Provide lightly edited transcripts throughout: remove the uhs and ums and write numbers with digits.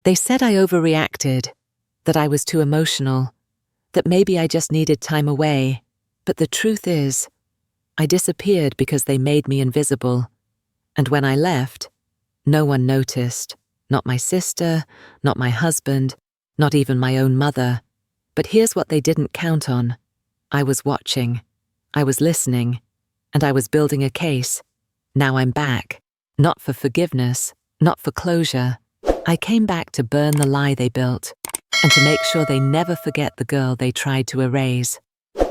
They said I overreacted, that I was too emotional, that maybe I just needed time away, but the truth is, I disappeared because they made me invisible. And when I left, no one noticed. Not my sister, not my husband, not even my own mother. But here's what they didn't count on. I was watching, I was listening, and I was building a case. Now I'm back, not for forgiveness, not for closure. I came back to burn the lie they built, and to make sure they never forget the girl they tried to erase.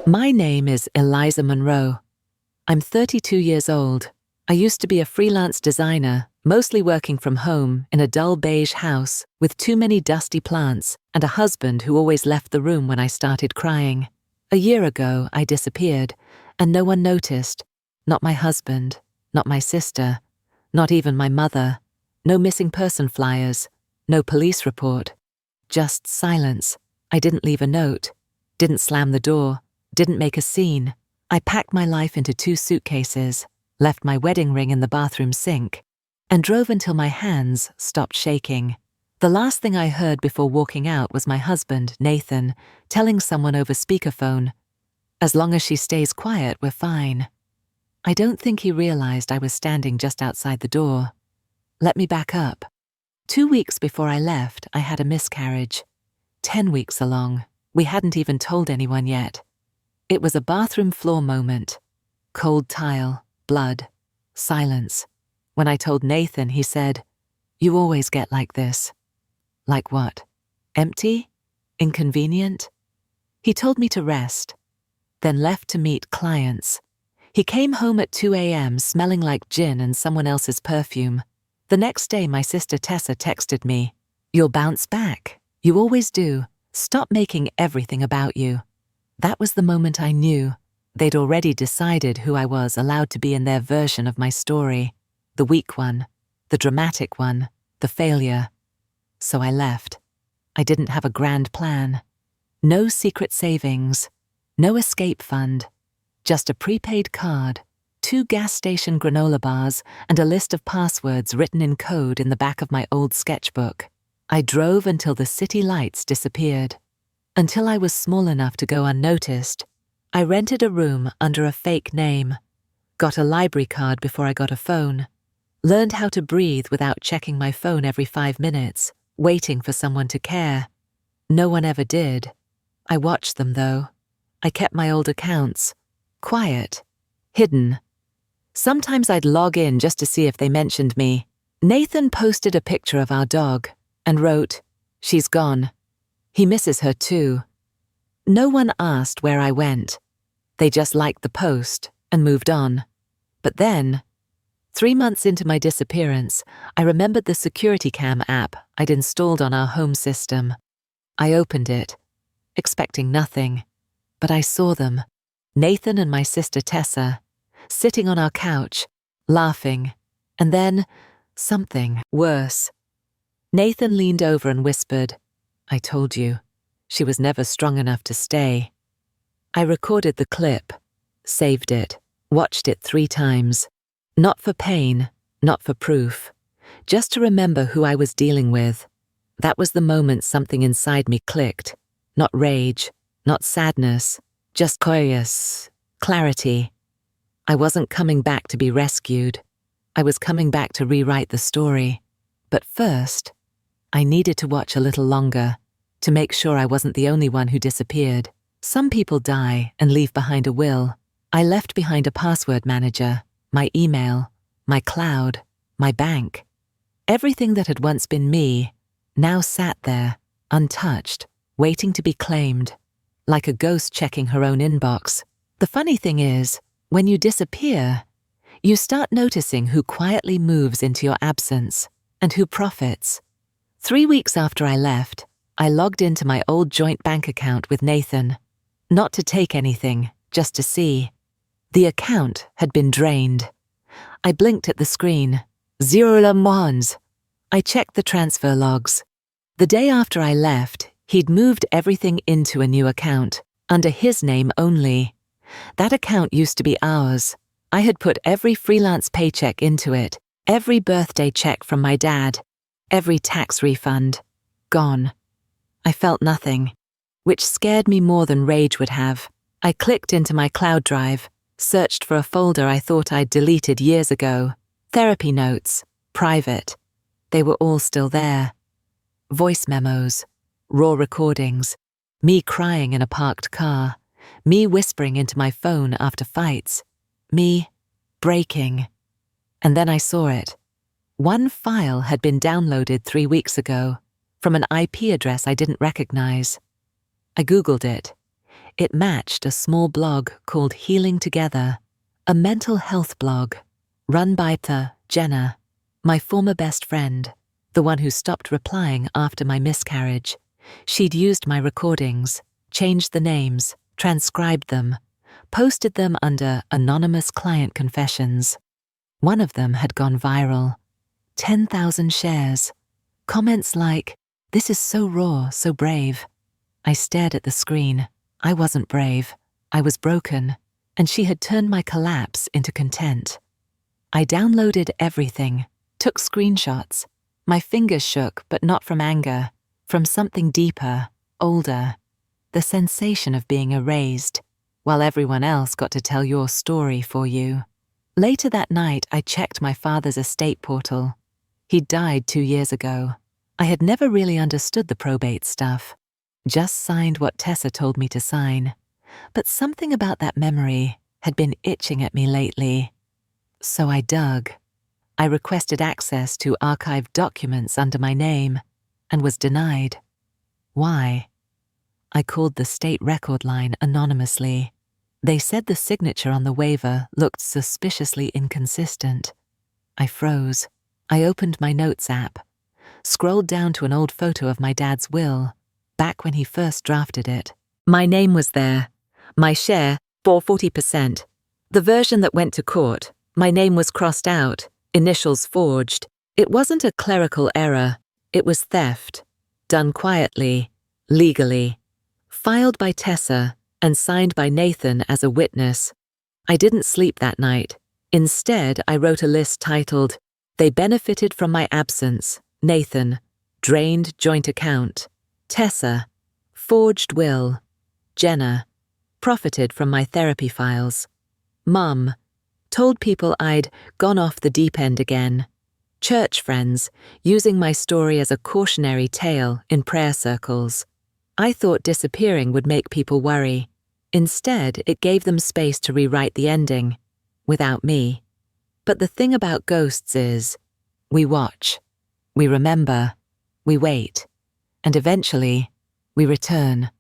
My name is Eliza Monroe. I'm 32 years old. I used to be a freelance designer, mostly working from home in a dull beige house with too many dusty plants and a husband who always left the room when I started crying. A year ago, I disappeared, and no one noticed. Not my husband, not my sister, not even my mother. No missing person flyers, no police report. Just silence. I didn't leave a note, didn't slam the door, didn't make a scene. I packed my life into 2 suitcases, left my wedding ring in the bathroom sink, and drove until my hands stopped shaking. The last thing I heard before walking out was my husband, Nathan, telling someone over speakerphone, "As long as she stays quiet, we're fine." I don't think he realized I was standing just outside the door. Let me back up. 2 weeks before I left, I had a miscarriage. 10 weeks along. We hadn't even told anyone yet. It was a bathroom floor moment. Cold tile, blood, silence. When I told Nathan, he said, "You always get like this." Like what? Empty? Inconvenient? He told me to rest, then left to meet clients. He came home at 2 a.m. smelling like gin and someone else's perfume. The next day, my sister Tessa texted me, "You'll bounce back. You always do. Stop making everything about you." That was the moment I knew. They'd already decided who I was allowed to be in their version of my story. The weak one, the dramatic one, the failure. So I left. I didn't have a grand plan. No secret savings. No escape fund. Just a prepaid card, 2 gas station granola bars, and a list of passwords written in code in the back of my old sketchbook. I drove until the city lights disappeared. Until I was small enough to go unnoticed, I rented a room under a fake name, got a library card before I got a phone, learned how to breathe without checking my phone every 5 minutes, waiting for someone to care. No one ever did. I watched them, though. I kept my old accounts. Quiet. Hidden. Sometimes I'd log in just to see if they mentioned me. Nathan posted a picture of our dog and wrote, "She's gone. He misses her too." No one asked where I went. They just liked the post and moved on. But then, 3 months into my disappearance, I remembered the security cam app I'd installed on our home system. I opened it, expecting nothing, but I saw them, Nathan and my sister Tessa, sitting on our couch, laughing, and then something worse. Nathan leaned over and whispered, "I told you, she was never strong enough to stay." I recorded the clip, saved it, watched it 3 times. Not for pain, not for proof, just to remember who I was dealing with. That was the moment something inside me clicked. Not rage, not sadness, just clarity. I wasn't coming back to be rescued. I was coming back to rewrite the story. But first, I needed to watch a little longer, to make sure I wasn't the only one who disappeared. Some people die and leave behind a will. I left behind a password manager, my email, my cloud, my bank. Everything that had once been me now sat there, untouched, waiting to be claimed, like a ghost checking her own inbox. The funny thing is, when you disappear, you start noticing who quietly moves into your absence and who profits. 3 weeks after I left, I logged into my old joint bank account with Nathan. Not to take anything, just to see. The account had been drained. I blinked at the screen. 0 lemons. I checked the transfer logs. The day after I left, he'd moved everything into a new account, under his name only. That account used to be ours. I had put every freelance paycheck into it, every birthday check from my dad, every tax refund. Gone. I felt nothing, which scared me more than rage would have. I clicked into my cloud drive, searched for a folder I thought I'd deleted years ago. Therapy notes, private. They were all still there. Voice memos, raw recordings, me crying in a parked car, me whispering into my phone after fights, me breaking. And then I saw it. One file had been downloaded 3 weeks ago from an IP address I didn't recognize. I Googled it. It matched a small blog called Healing Together, a mental health blog run by Jenna, my former best friend, the one who stopped replying after my miscarriage. She'd used my recordings, changed the names, transcribed them, posted them under anonymous client confessions. One of them had gone viral. 10,000 shares. Comments like, "This is so raw, so brave." I stared at the screen. I wasn't brave. I was broken, and she had turned my collapse into content. I downloaded everything, took screenshots. My fingers shook, but not from anger, from something deeper, older. The sensation of being erased, while everyone else got to tell your story for you. Later that night, I checked my father's estate portal. He'd died 2 years ago. I had never really understood the probate stuff, just signed what Tessa told me to sign. But something about that memory had been itching at me lately. So I dug. I requested access to archived documents under my name and was denied. Why? I called the state record line anonymously. They said the signature on the waiver looked suspiciously inconsistent. I froze. I opened my notes app, scrolled down to an old photo of my dad's will, back when he first drafted it. My name was there. My share, for 40%. The version that went to court, my name was crossed out, initials forged. It wasn't a clerical error. It was theft. Done quietly, legally. Filed by Tessa and signed by Nathan as a witness. I didn't sleep that night. Instead, I wrote a list titled, "They benefited from my absence. Nathan, drained joint account. Tessa, forged will. Jenna, profited from my therapy files. Mum, told people I'd gone off the deep end again. Church friends, using my story as a cautionary tale in prayer circles. I thought disappearing would make people worry. Instead, it gave them space to rewrite the ending, without me. But the thing about ghosts is, we watch, we remember, we wait, and eventually, we return.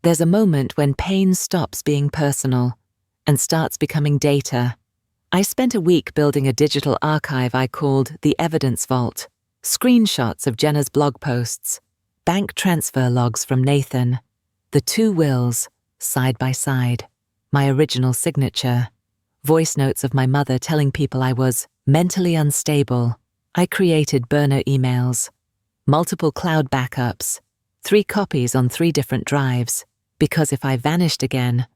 There's a moment when pain stops being personal and starts becoming data. I spent a week building a digital archive I called the Evidence Vault. Screenshots of Jenna's blog posts, bank transfer logs from Nathan, the 2 wills, side by side, my original signature, voice notes of my mother telling people I was mentally unstable. I created burner emails, multiple cloud backups, 3 copies on 3 different drives, because if I vanished again,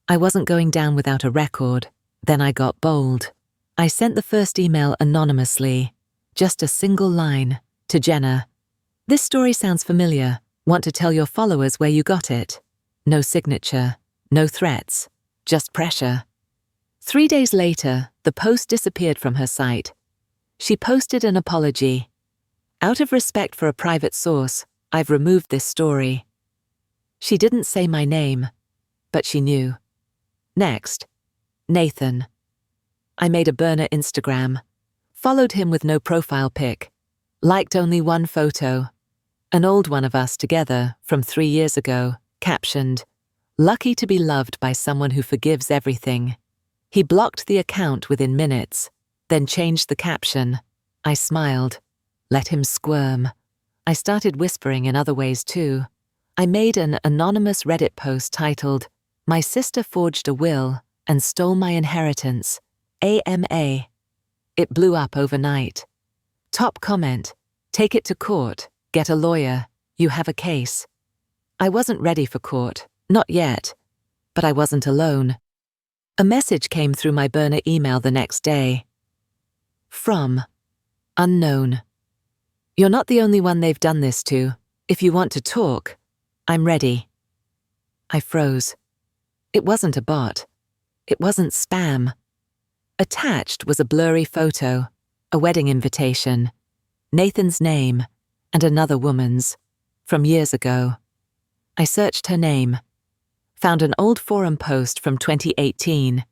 I wasn't going down without a record. Then I got bold. I sent the first email anonymously, just a single line, to Jenna. "This story sounds familiar. Want to tell your followers where you got it?" No signature, no threats, just pressure. 3 days later, the post disappeared from her site. She posted an apology. "Out of respect for a private source, I've removed this story." She didn't say my name, but she knew. Next, Nathan. I made a burner Instagram, followed him with no profile pic, liked only one photo, an old one of us together from 3 years ago, captioned, "Lucky to be loved by someone who forgives everything." He blocked the account within minutes, then changed the caption. I smiled, let him squirm. I started whispering in other ways too. I made an anonymous Reddit post titled, "My sister forged a will and stole my inheritance. AMA." It blew up overnight. Top comment, "Take it to court, get a lawyer, you have a case." I wasn't ready for court, not yet, but I wasn't alone. A message came through my burner email the next day. From unknown. "You're not the only one they've done this to. If you want to talk, I'm ready. I froze. It wasn't a bot. It wasn't spam. Attached was a blurry photo, a wedding invitation, Nathan's name, and another woman's, from years ago. I searched her name, found an old forum post from 2018.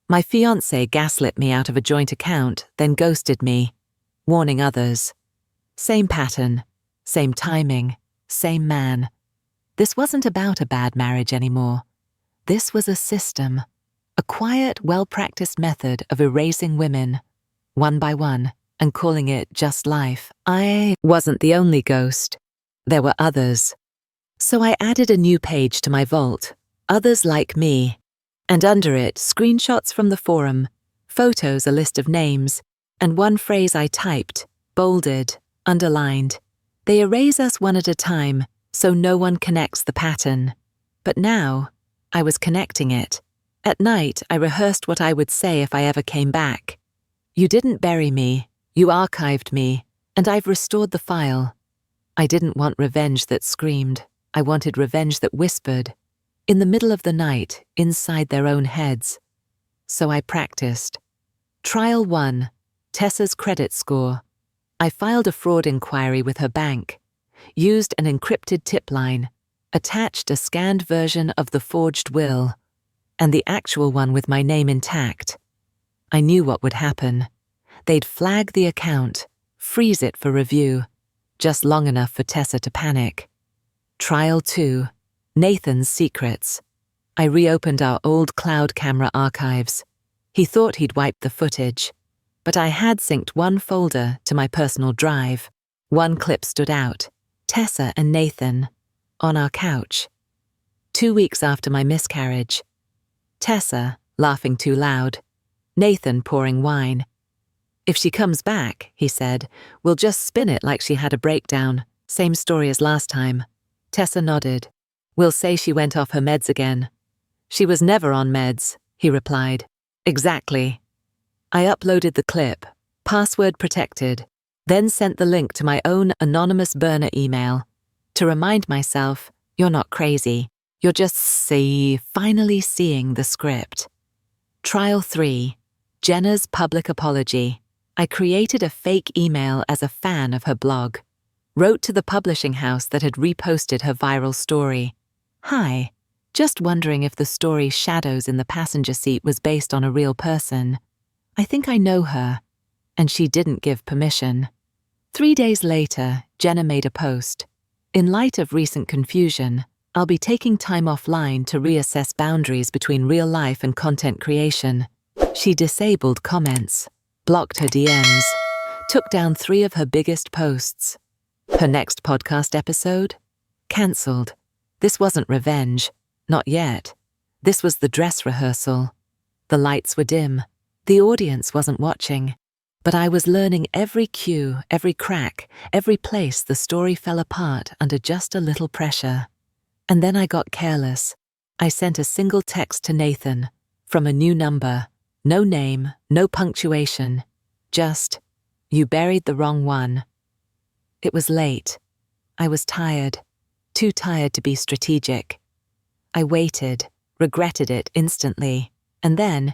My fiancé gaslit me out of a joint account, then ghosted me, warning others. Same pattern, same timing, same man. This wasn't about a bad marriage anymore. This was a system, a quiet, well-practiced method of erasing women, one by one, and calling it just life. I wasn't the only ghost. There were others. So I added a new page to my vault, Others Like Me, and under it, screenshots from the forum, photos, a list of names, and one phrase I typed, bolded, underlined. They erase us one at a time, so no one connects the pattern. But now, I was connecting it. At night, I rehearsed what I would say if I ever came back. You didn't bury me, you archived me, and I've restored the file. I didn't want revenge that screamed. I wanted revenge that whispered, in the middle of the night, inside their own heads. So I practiced. Trial 1, Tessa's credit score. I filed a fraud inquiry with her bank, used an encrypted tip line, attached a scanned version of the forged will, and the actual one with my name intact. I knew what would happen. They'd flag the account, freeze it for review, just long enough for Tessa to panic. Trial 2, Nathan's secrets. I reopened our old cloud camera archives. He thought he'd wiped the footage, but I had synced one folder to my personal drive. One clip stood out, Tessa and Nathan, on our couch. 2 weeks after my miscarriage. Tessa, laughing too loud. Nathan pouring wine. If she comes back, he said, we'll just spin it like she had a breakdown. Same story as last time. Tessa nodded. We'll say she went off her meds again. She was never on meds, he replied. Exactly. I uploaded the clip, password protected, then sent the link to my own anonymous burner email to remind myself, you're not crazy. You're just finally seeing the script. Trial 3, Jenna's public apology. I created a fake email as a fan of her blog. Wrote to the publishing house that had reposted her viral story. Hi, just wondering if the story Shadows in the Passenger Seat was based on a real person. I think I know her, and she didn't give permission. 3 days later, Jenna made a post. In light of recent confusion, I'll be taking time offline to reassess boundaries between real life and content creation. She disabled comments, blocked her DMs, took down 3 of her biggest posts. Her next podcast episode? Cancelled. This wasn't revenge. Not yet. This was the dress rehearsal. The lights were dim. The audience wasn't watching. But I was learning every cue, every crack, every place the story fell apart under just a little pressure. And then I got careless. I sent a single text to Nathan, from a new number. No name, no punctuation. Just, you buried the wrong one. It was late. I was tired. Too tired to be strategic. I waited, regretted it instantly, and then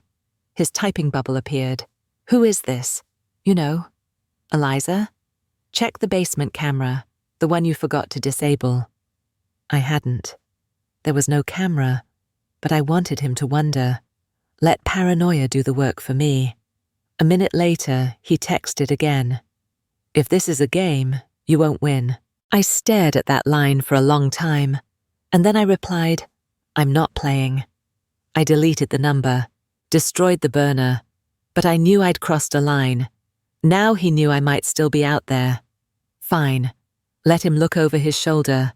his typing bubble appeared. Who is this? You know, Eliza? Check the basement camera, the one you forgot to disable. I hadn't. There was no camera, but I wanted him to wonder. Let paranoia do the work for me. A minute later, he texted again. If this is a game, you won't win. I stared at that line for a long time, and then I replied, I'm not playing. I deleted the number, destroyed the burner, but I knew I'd crossed a line. Now he knew I might still be out there. Fine. Let him look over his shoulder.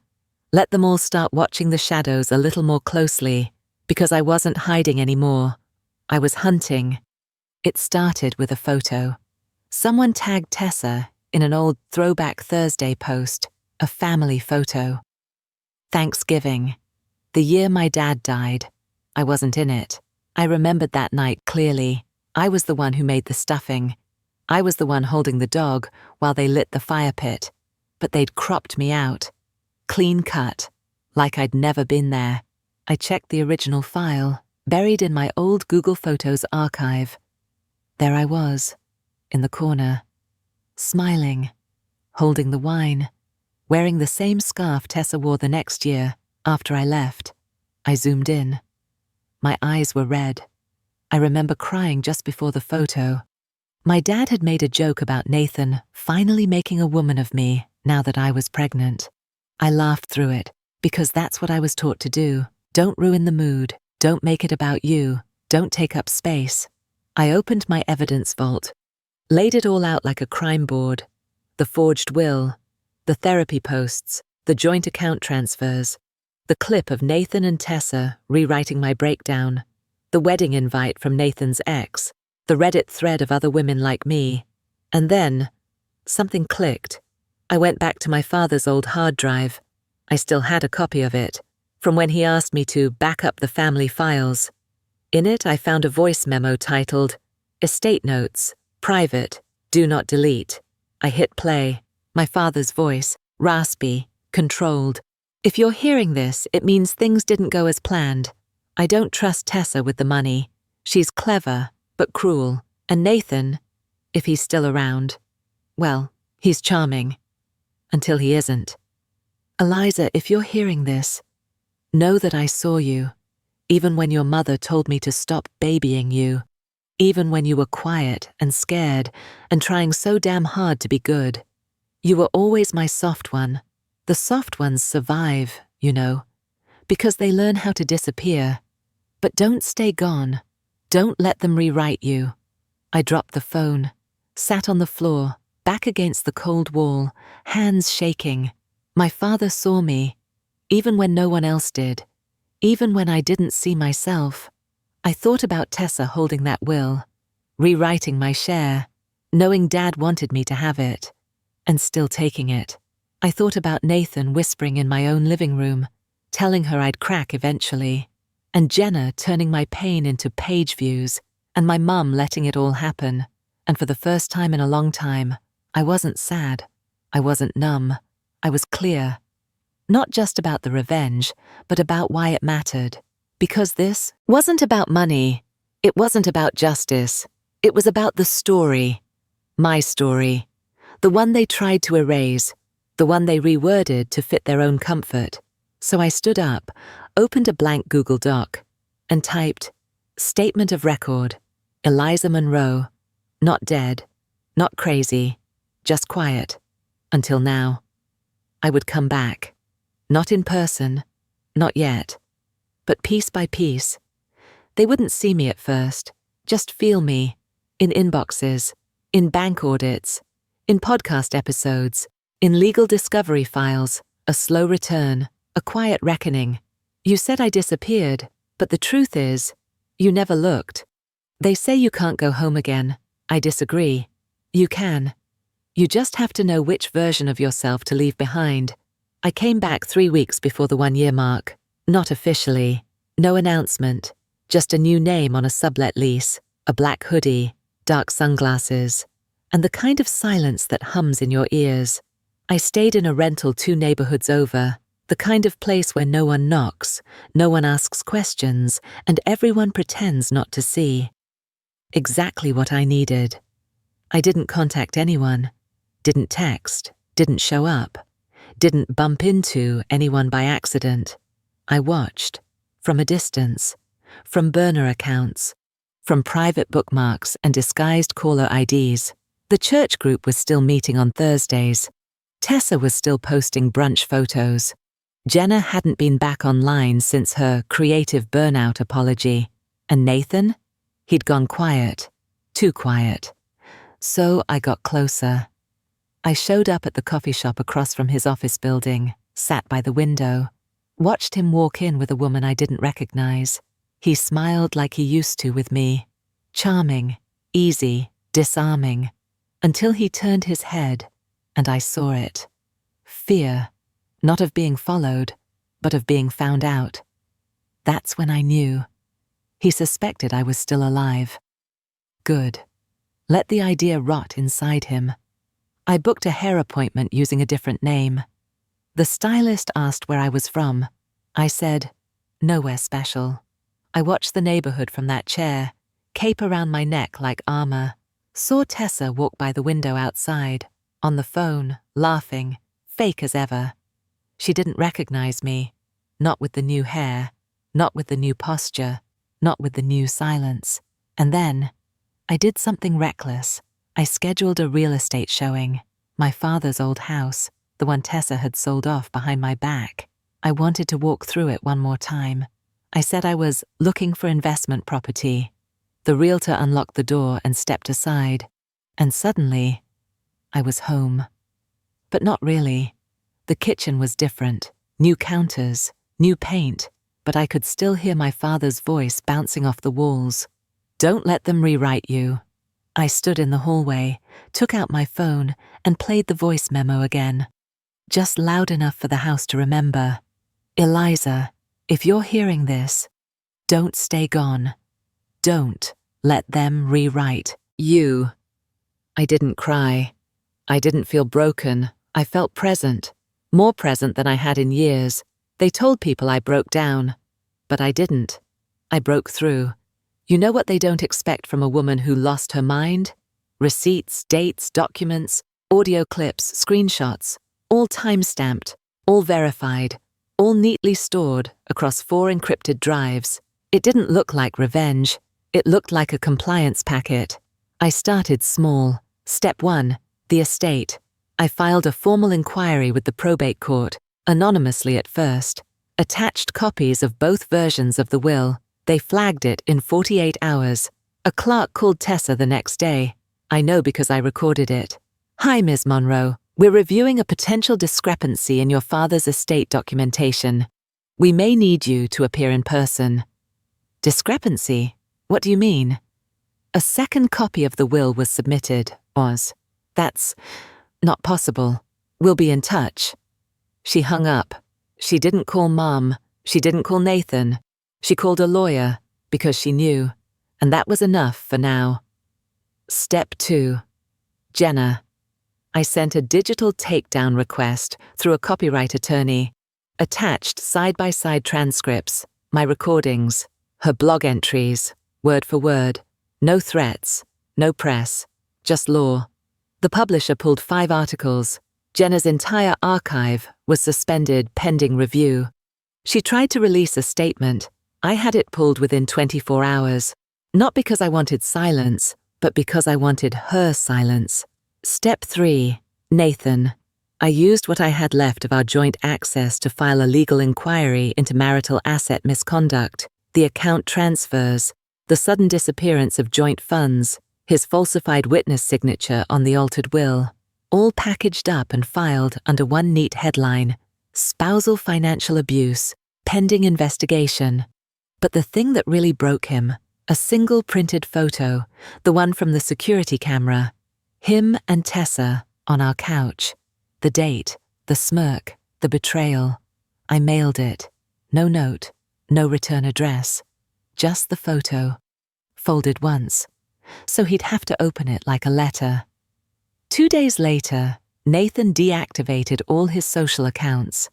Let them all start watching the shadows a little more closely, because I wasn't hiding anymore. I was hunting. It started with a photo. Someone tagged Tessa in an old Throwback Thursday post, a family photo. Thanksgiving. The year my dad died. I wasn't in it. I remembered that night clearly. I was the one who made the stuffing. I was the one holding the dog while they lit the fire pit, but they'd cropped me out. clean cut, like I'd never been there. I checked the original file, buried in my old Google Photos archive. There I was, in the corner, smiling, holding the wine, wearing the same scarf Tessa wore the next year after I left. I zoomed in. My eyes were red. I remember crying just before the photo. My dad had made a joke about Nathan finally making a woman of me now that I was pregnant. I laughed through it, because that's what I was taught to do. Don't ruin the mood. Don't make it about you. Don't take up space. I opened my evidence vault, laid it all out like a crime board. The forged will, the therapy posts, the joint account transfers, the clip of Nathan and Tessa rewriting my breakdown, the wedding invite from Nathan's ex, the Reddit thread of other women like me. And then, something clicked. I went back to my father's old hard drive. I still had a copy of it, from when he asked me to back up the family files. In it, I found a voice memo titled, "Estate Notes, Private, Do Not Delete." I hit play. My father's voice, raspy, controlled. "If you're hearing this, it means things didn't go as planned. I don't trust Tessa with the money. She's clever, but cruel. And Nathan, if he's still around, well, he's charming. Until he isn't. Eliza, if you're hearing this, know that I saw you, even when your mother told me to stop babying you, even when you were quiet and scared and trying so damn hard to be good. You were always my soft one. The soft ones survive, you know, because they learn how to disappear. But don't stay gone. Don't let them rewrite you." I dropped the phone, sat on the floor, back against the cold wall, hands shaking. My father saw me, even when no one else did, even when I didn't see myself. I thought about Tessa holding that will, rewriting my share, knowing Dad wanted me to have it, and still taking it. I thought about Nathan whispering in my own living room, telling her I'd crack eventually, and Jenna turning my pain into page views, and my mum letting it all happen. And for the first time in a long time, I wasn't sad. I wasn't numb. I was clear. Not just about the revenge, but about why it mattered. Because this wasn't about money. It wasn't about justice. It was about the story. My story. The one they tried to erase. The one they reworded to fit their own comfort. So I stood up, opened a blank Google Doc, and typed, "Statement of record, Eliza Monroe, not dead, not crazy, just quiet, until now." I would come back, not in person, not yet, but piece by piece. They wouldn't see me at first, just feel me, in inboxes, in bank audits, in podcast episodes, in legal discovery files, a slow return, a quiet reckoning. You said I disappeared, but the truth is, you never looked. They say you can't go home again. I disagree. You can. You just have to know which version of yourself to leave behind. I came back 3 weeks before the 1-year mark. Not officially. No announcement. Just a new name on a sublet lease, a black hoodie, dark sunglasses, and the kind of silence that hums in your ears. I stayed in a rental 2 neighborhoods over, the kind of place where no one knocks, no one asks questions, and everyone pretends not to see. Exactly what I needed. I didn't contact anyone, didn't text, didn't show up, didn't bump into anyone by accident. I watched, from a distance, from burner accounts, from private bookmarks and disguised caller IDs. The church group was still meeting on Thursdays. Tessa was still posting brunch photos. Jenna hadn't been back online since her creative burnout apology. And Nathan? He'd gone quiet. Too quiet. So I got closer. I showed up at the coffee shop across from his office building, sat by the window, watched him walk in with a woman I didn't recognize. He smiled like he used to with me. Charming, easy, disarming, until he turned his head, and I saw it. Fear, not of being followed, but of being found out. That's when I knew. He suspected I was still alive. Good. Let the idea rot inside him. I booked a hair appointment using a different name. The stylist asked where I was from. I said, nowhere special. I watched the neighborhood from that chair, cape around my neck like armor. Saw Tessa walk by the window outside, on the phone, laughing, fake as ever. She didn't recognize me, not with the new hair, not with the new posture, not with the new silence. And then, I did something reckless. I scheduled a real estate showing, my father's old house, the one Tessa had sold off behind my back. I wanted to walk through it one more time. I said I was looking for investment property. The realtor unlocked the door and stepped aside, and suddenly, I was home. But not really. The kitchen was different, new counters, new paint, but I could still hear my father's voice bouncing off the walls. Don't let them rewrite you. I stood in the hallway, took out my phone, and played the voice memo again. Just loud enough for the house to remember. Eliza, if you're hearing this, don't stay gone. Don't let them rewrite you. I didn't cry. I didn't feel broken. I felt present, more present than I had in years. They told people I broke down, but I didn't. I broke through. You know what they don't expect from a woman who lost her mind? Receipts, dates, documents, audio clips, screenshots, all time-stamped, all verified, all neatly stored across 4 encrypted drives. It didn't look like revenge. It looked like a compliance packet. I started small. Step 1, the estate. I filed a formal inquiry with the probate court, anonymously at first. Attached copies of both versions of the will. They flagged it in 48 hours. A clerk called Tessa the next day. I know because I recorded it. Hi, Ms. Monroe. We're reviewing a potential discrepancy in your father's estate documentation. We may need you to appear in person. Discrepancy? What do you mean? A second copy of the will was submitted, That's not possible. We'll be in touch. She hung up. She didn't call Mom. She didn't call Nathan. She called a lawyer because she knew, and that was enough for now. Step 2. Jenna. I sent a digital takedown request through a copyright attorney, attached side-by-side transcripts, my recordings, her blog entries, word for word, no threats, no press, just law. The publisher pulled 5 articles. Jenna's entire archive was suspended pending review. She tried to release a statement. I had it pulled within 24 hours, not because I wanted silence, but because I wanted her silence. Step 3. Nathan. I used what I had left of our joint access to file a legal inquiry into marital asset misconduct, the account transfers, the sudden disappearance of joint funds, his falsified witness signature on the altered will, all packaged up and filed under one neat headline: Spousal Financial Abuse, Pending Investigation. But the thing that really broke him, a single printed photo, the one from the security camera, him and Tessa on our couch. The date, the smirk, the betrayal. I mailed it. No note, no return address. Just the photo, folded once, so he'd have to open it like a letter. 2 days later, Nathan deactivated all his social accounts.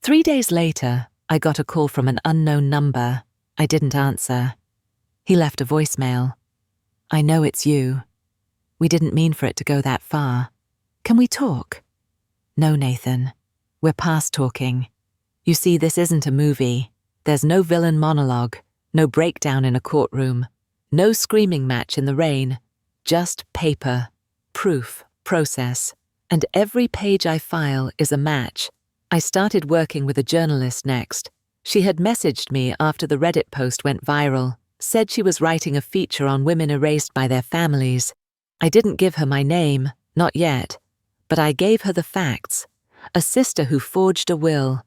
3 days later, I got a call from an unknown number. I didn't answer. He left a voicemail. I know it's you. We didn't mean for it to go that far. Can we talk? No, Nathan. We're past talking. You see, this isn't a movie. There's no villain monologue, no breakdown in a courtroom, no screaming match in the rain. Just paper, proof, process. And every page I file is a match. I started working with a journalist next. She had messaged me after the Reddit post went viral, said she was writing a feature on women erased by their families. I didn't give her my name, not yet, but I gave her the facts. A sister who forged a will,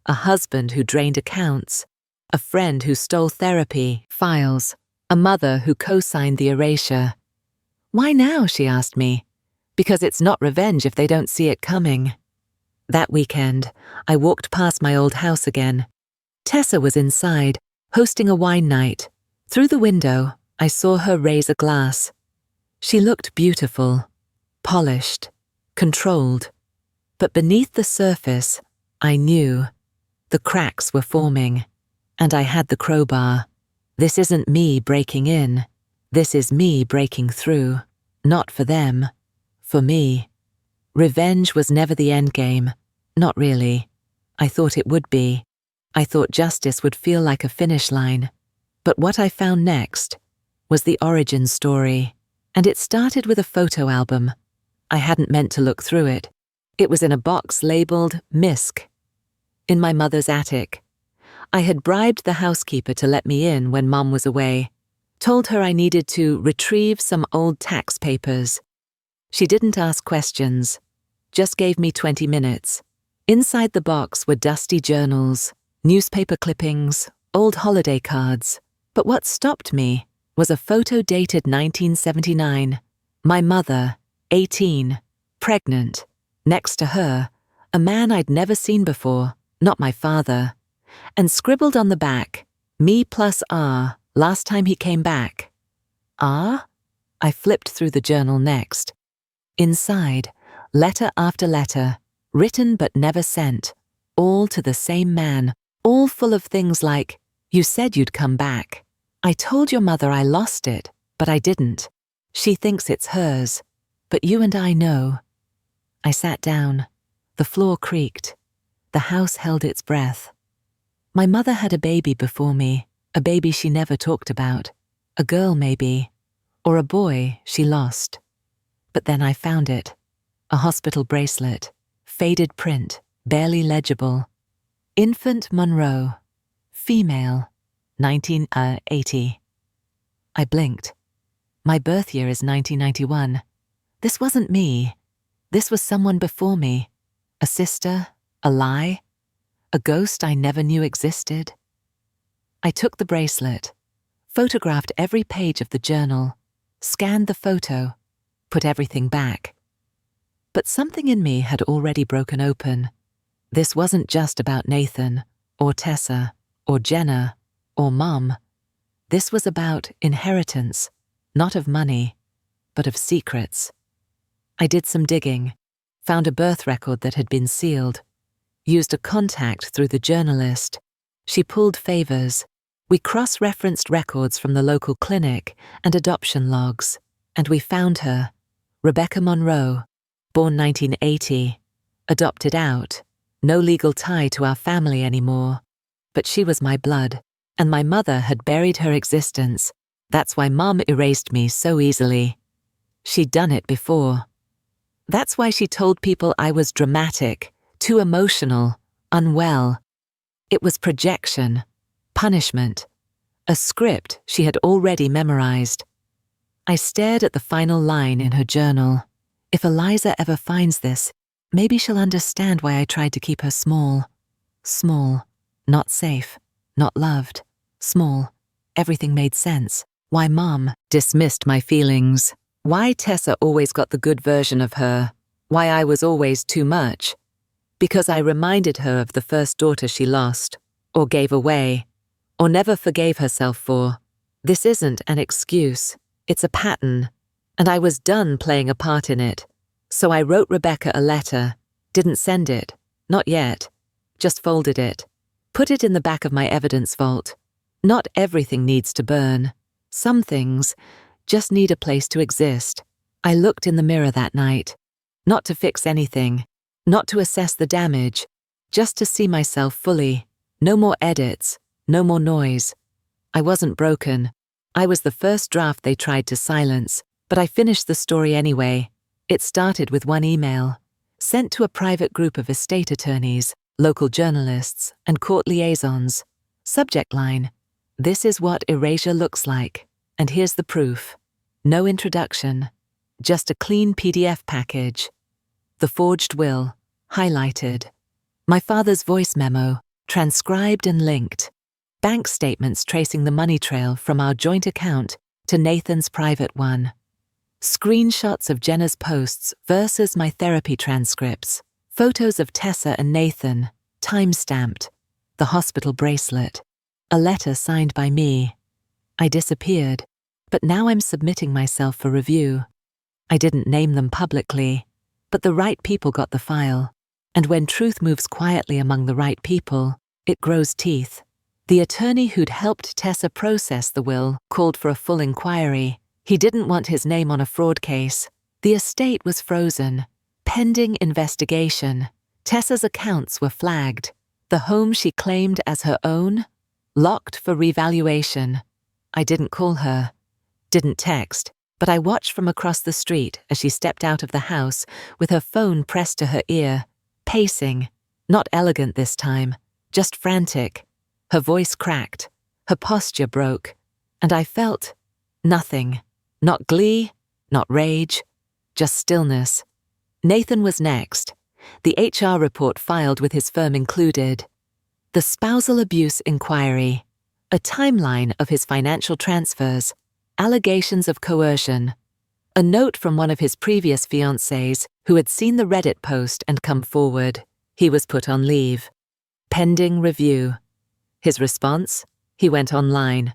a husband who drained accounts, a friend who stole therapy files, a mother who co-signed the erasure. Why now, she asked me. Because it's not revenge if they don't see it coming. That weekend, I walked past my old house again. Tessa was inside, hosting a wine night. Through the window, I saw her raise a glass. She looked beautiful, polished, controlled. But beneath the surface, I knew. The cracks were forming, and I had the crowbar. This isn't me breaking in. This is me breaking through. Not for them. For me. Revenge was never the endgame. Not really. I thought it would be. I thought justice would feel like a finish line. But what I found next was the origin story, and it started with a photo album. I hadn't meant to look through it. It was in a box labeled Misk, in my mother's attic. I had bribed the housekeeper to let me in when Mum was away, told her I needed to retrieve some old tax papers. She didn't ask questions, just gave me 20 minutes. Inside the box were dusty journals, newspaper clippings, old holiday cards. But what stopped me was a photo dated 1979. My mother, 18, pregnant. Next to her, a man I'd never seen before, not my father. And scribbled on the back, me plus R, last time he came back. R? I flipped through the journal next. Inside, letter after letter, written but never sent, all to the same man, all full of things like, "You said you'd come back. I told your mother I lost it, but I didn't. She thinks it's hers, but you and I know." I sat down. The floor creaked. The house held its breath. My mother had a baby before me, a baby she never talked about, a girl maybe, or a boy she lost. But then I found it. A hospital bracelet, faded print, barely legible. Infant Monroe, female, 1980. I blinked. My birth year is 1991. This wasn't me. This was someone before me. A sister, a lie, a ghost I never knew existed. I took the bracelet, photographed every page of the journal, scanned the photo, put everything back. But something in me had already broken open. This wasn't just about Nathan, or Tessa, or Jenna, or Mum. This was about inheritance, not of money, but of secrets. I did some digging, found a birth record that had been sealed, used a contact through the journalist. She pulled favors. We cross-referenced records from the local clinic and adoption logs, and we found her, Rebecca Monroe, born 1980, adopted out, no legal tie to our family anymore. But she was my blood, and my mother had buried her existence. That's why Mum erased me so easily. She'd done it before. That's why she told people I was dramatic, too emotional, unwell. It was projection, punishment, a script she had already memorized. I stared at the final line in her journal. If Eliza ever finds this, maybe she'll understand why I tried to keep her small. Small, not safe, not loved. Small. Everything made sense. Why Mum dismissed my feelings. Why Tessa always got the good version of her. Why I was always too much. Because I reminded her of the first daughter she lost, or gave away, or never forgave herself for. This isn't an excuse. It's a pattern, and I was done playing a part in it. So I wrote Rebecca a letter, didn't send it, not yet, just folded it, put it in the back of my evidence vault. Not everything needs to burn. Some things just need a place to exist. I looked in the mirror that night, not to fix anything, not to assess the damage, just to see myself fully. No more edits, no more noise. I wasn't broken. I was the first draft they tried to silence, but I finished the story anyway. It started with one email, sent to a private group of estate attorneys, local journalists, and court liaisons. Subject line: "This is what erasure looks like, and here's the proof." No introduction, just a clean PDF package. The forged will, highlighted. My father's voice memo, transcribed and linked. Bank statements tracing the money trail from our joint account to Nathan's private one. Screenshots of Jenna's posts versus my therapy transcripts. Photos of Tessa and Nathan, time-stamped. The hospital bracelet. A letter signed by me. I disappeared, but now I'm submitting myself for review. I didn't name them publicly, but the right people got the file. And when truth moves quietly among the right people, it grows teeth. The attorney who'd helped Tessa process the will called for a full inquiry. He didn't want his name on a fraud case. The estate was frozen, pending investigation. Tessa's accounts were flagged. The home she claimed as her own, locked for revaluation. I didn't call her, didn't text, but I watched from across the street as she stepped out of the house with her phone pressed to her ear, pacing, not elegant this time, just frantic. Her voice cracked, her posture broke, and I felt nothing. Not glee, not rage, just stillness. Nathan was next. The HR report filed with his firm included the spousal abuse inquiry, a timeline of his financial transfers, allegations of coercion, a note from one of his previous fiancés who had seen the Reddit post and come forward. He was put on leave. Pending review. His response? He went online,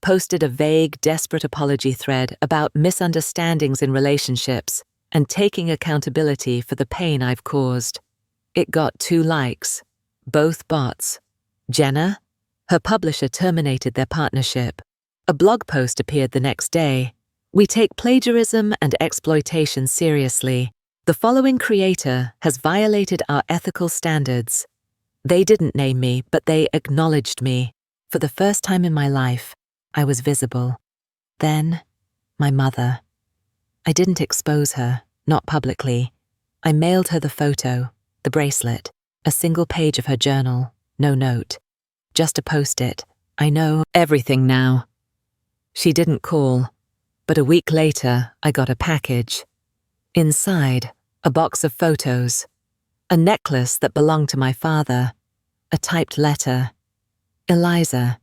posted a vague, desperate apology thread about misunderstandings in relationships and taking accountability for the pain I've caused. It got 2 likes, both bots. Jenna? Her publisher terminated their partnership. A blog post appeared the next day. We take plagiarism and exploitation seriously. The following creator has violated our ethical standards. They didn't name me, but they acknowledged me. For the first time in my life, I was visible. Then, my mother. I didn't expose her, not publicly. I mailed her the photo, the bracelet, a single page of her journal, no note. Just a post-it. I know everything now. She didn't call, but a week later I got a package. Inside, a box of photos, a necklace that belonged to my father, a typed letter. Eliza,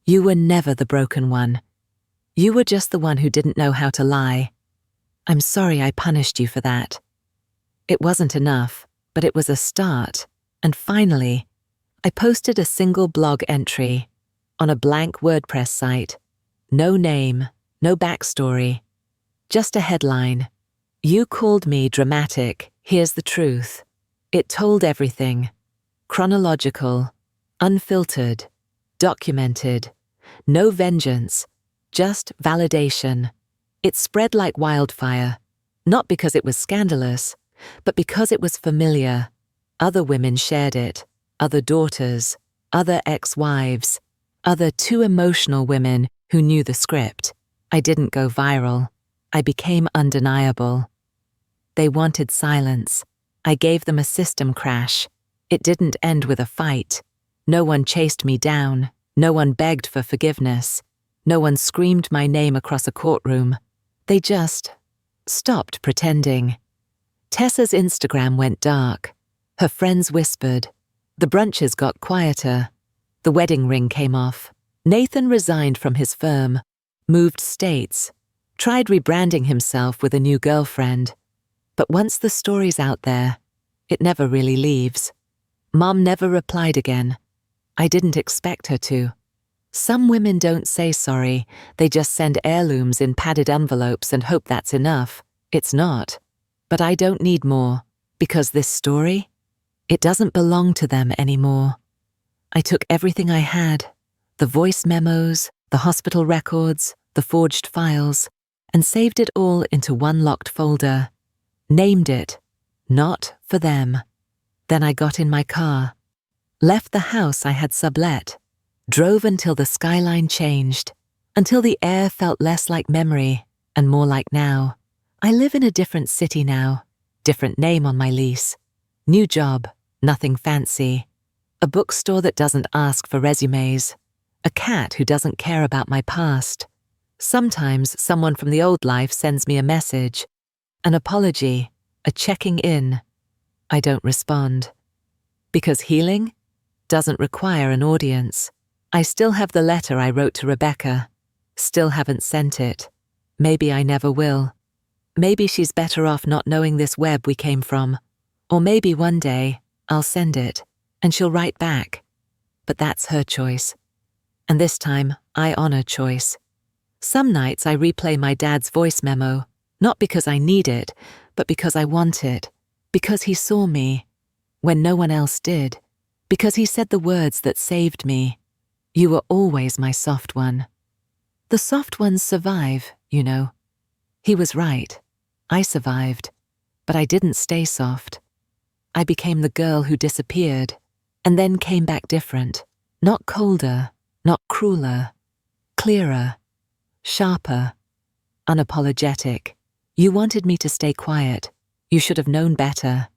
you were never the broken one. You were just the one who didn't know how to lie. I'm sorry I punished you for that. It wasn't enough, but it was a start, and finally, I posted a single blog entry on a blank WordPress site. No name, no backstory, just a headline. You called me dramatic, here's the truth. It told everything. Chronological, unfiltered, documented, no vengeance, just validation. It spread like wildfire, not because it was scandalous, but because it was familiar. Other women shared it, other daughters, other ex-wives, other too emotional women who knew the script. I didn't go viral. I became undeniable. They wanted silence. I gave them a system crash. It didn't end with a fight. No one chased me down. No one begged for forgiveness. No one screamed my name across a courtroom. They just stopped pretending. Tessa's Instagram went dark. Her friends whispered. The brunches got quieter. The wedding ring came off. Nathan resigned from his firm, moved states, tried rebranding himself with a new girlfriend. But once the story's out there, it never really leaves. Mom never replied again. I didn't expect her to. Some women don't say sorry, they just send heirlooms in padded envelopes and hope that's enough. It's not. But I don't need more, because this story, it doesn't belong to them anymore. I took everything I had, the voice memos, the hospital records, the forged files, and saved it all into one locked folder. Named it, Not for Them. Then I got in my car, left the house I had sublet, drove until the skyline changed, until the air felt less like memory and more like now. I live in a different city now, different name on my lease, new job, nothing fancy, a bookstore that doesn't ask for resumes, a cat who doesn't care about my past. Sometimes someone from the old life sends me a message, an apology, a checking in. I don't respond. Because healing doesn't require an audience. I still have the letter I wrote to Rebecca. Still haven't sent it. Maybe I never will. Maybe she's better off not knowing this web we came from. Or maybe one day I'll send it and she'll write back. But that's her choice. And this time I honor choice. Some nights I replay my dad's voice memo, not because I need it, but because I want it, because he saw me, when no one else did, because he said the words that saved me. You were always my soft one. The soft ones survive, you know. He was right. I survived, but I didn't stay soft. I became the girl who disappeared, and then came back different. Not colder, not crueler, clearer, sharper, unapologetic. You wanted me to stay quiet. You should have known better.